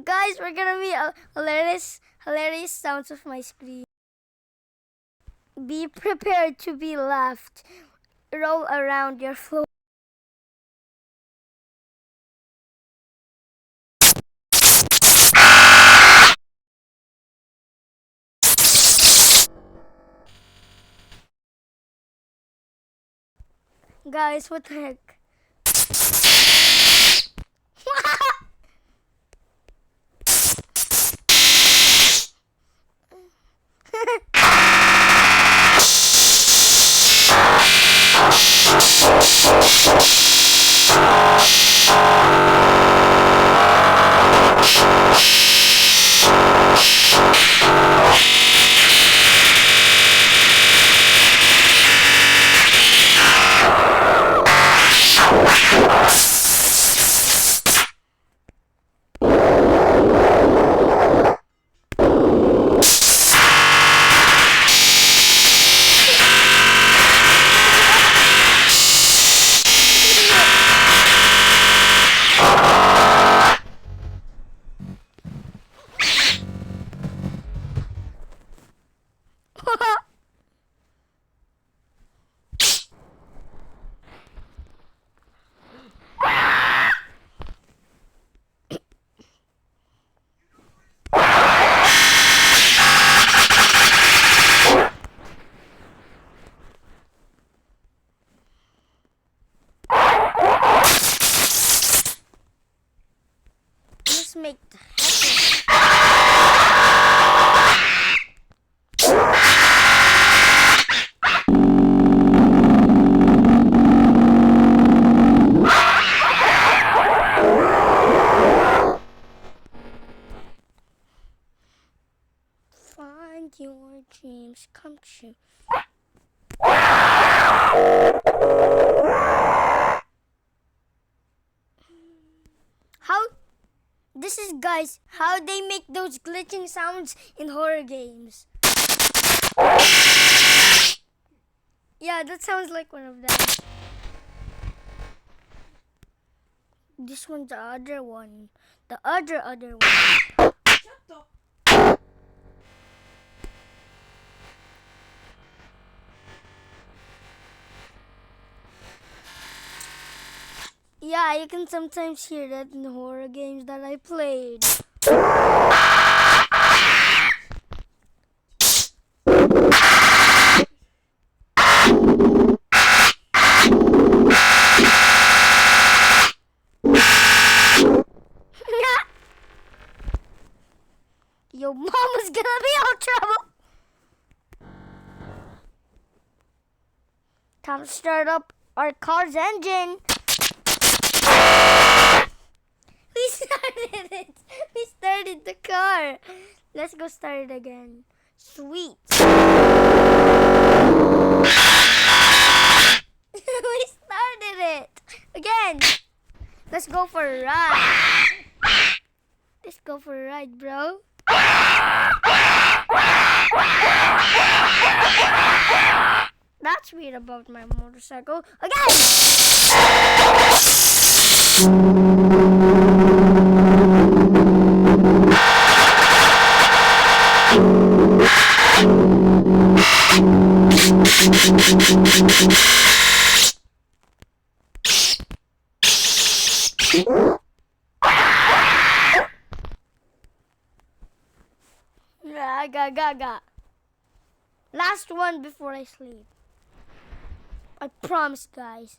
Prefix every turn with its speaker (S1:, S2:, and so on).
S1: Guys, we're gonna be hilarious sounds of my screen. Be prepared to be laughed. Roll around your floor. Guys, what the heck? Let's make the find your dreams come true. How this is, guys, how they make those glitching sounds in horror games. Yeah, that sounds like one of them. This one's the other one. The other one.
S2: Shut up.
S1: Yeah, you can sometimes hear that in the horror games that I played. Your mom is gonna be out trouble. Time to start up our car's engine. We started it. We started the car. Let's go start it again. Sweet. We started it again. Let's go for a ride. Let's go for a ride, bro. That's weird about my motorcycle. Again! Gaga. Last one before I sleep. I promise, guys.